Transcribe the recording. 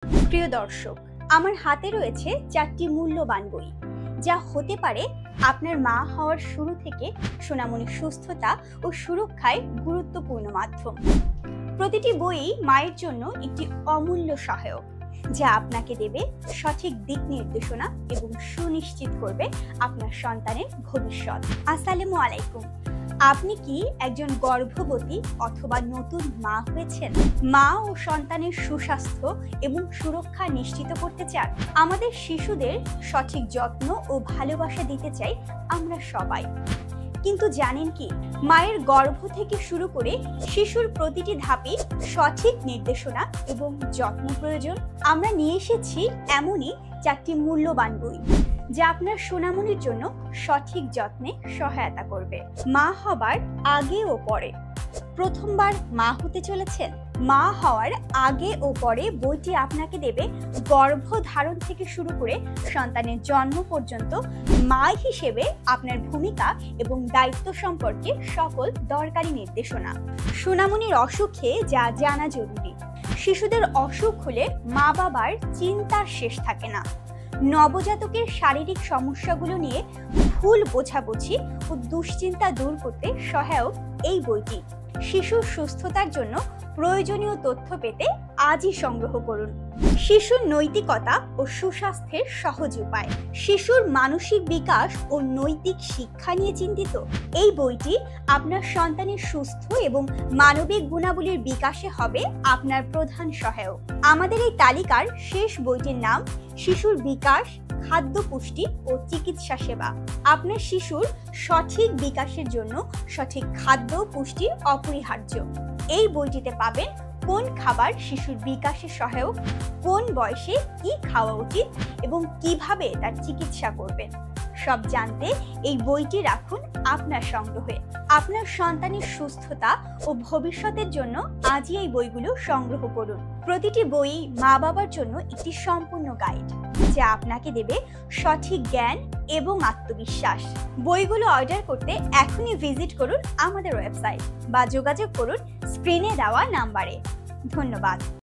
প্রিয় দর্শক, আমার হাতে রয়েছে 4টি মূল্যবান বই, যা হতে পারে আপনার মা হওয়ার শুরু থেকে সোনামণির সুস্থতা ও সুরক্ষায় গুরুত্বপূর্ণ মাধ্যম। প্রতিটি বই মায়ের জন্য একটি অমূল্য সহায়ক, যা আপনাকে দেবে সঠিক দিক নির্দেশনা এবং সুনিশ্চিত করবে আপনার সন্তানের ভবিষ্যৎ। আসসালামু আলাইকুম। আপনি কি একজন গর্ভবতী অথবা নতুন মা হয়েছেন? মা ও সন্তানের সুস্বাস্থ্য এবং সুরক্ষা নিশ্চিত করতে চান? আমাদের শিশুদের সঠিক যত্ন ও ভালোবাসা দিতে চাই আমরা সবাই। কিন্তু জানেন কি, মায়ের গর্ভ থেকে শুরু করে শিশুর প্রতিটি ধাপে সঠিক নির্দেশনা এবং যত্ন প্রয়োজন। আমরা নিয়ে এসেছি এমনই 4টি মূল্যবান বই, যা আপনার সোনামণির জন্য সঠিক যত্নে সহায়তা করবে। মা হবার আগে ও পরে। প্রথমবার মা হতে চলেছেন? মা হওয়ার আগে ও পরে বইটি আপনাকে দেবে গর্ভধারণ থেকে শুরু করে সন্তানের জন্ম পর্যন্ত মা হিসেবে আপনার ভূমিকা এবং দায়িত্ব সম্পর্কে সকল দরকারি নির্দেশনা। সোনামণির অসুখে যা জানা জরুরি। শিশুদের অসুখ হলে মা বাবার চিন্তার শেষ থাকে না। নবজাতকের শারীরিক সমস্যাগুলো নিয়ে ভুল বোঝাবুঝি ও দুশ্চিন্তা দূর করতে সহায়ক এই বইটি। শিশুর সুস্থতার জন্য প্রয়োজনীয় তথ্য পেতে আজই সংগ্রহ করুন। শিশুর নৈতিকতা ও সুস্বাস্থ্যের সহজ উপায়। শিশুর মানসিক বিকাশ ও নৈতিক শিক্ষা নিয়ে চিন্তিত? এই বইটি আপনার সন্তানের সুস্থ এবং মানবিক গুণাবলীর বিকাশে হবে আপনার প্রধান সহায়ক। আমাদের এই তালিকার শেষ বইটির নাম শিশুর বিকাশ, খাদ্য পুষ্টি ও চিকিৎসা সেবা। আপনার শিশুর সঠিক বিকাশের জন্য সঠিক খাদ্য পুষ্টি অপরিহার্য। এই বইটিতে পাবেন কোন খাবার শিশুর বিকাশে সহায়ক, কোন বয়সে কি খাওয়া উচিত এবং কিভাবে তার চিকিৎসা করবেন। সব জানতে এই বইটি রাখুন আপনার সংগ্রহে। আপনার সন্তানের সুস্থতা ও ভবিষ্যতের জন্য আজই এই বইগুলো সংগ্রহ করুন। প্রতিটি বই মা বাবার জন্য একটি সম্পূর্ণ গাইড, যা আপনাকে দেবে সঠিক জ্ঞান এবং আত্মবিশ্বাস। বইগুলো অর্ডার করতে এখনই ভিজিট করুন আমাদের ওয়েবসাইট বা যোগাযোগ করুন স্ক্রিনে দেওয়া নাম্বারে। ধন্যবাদ।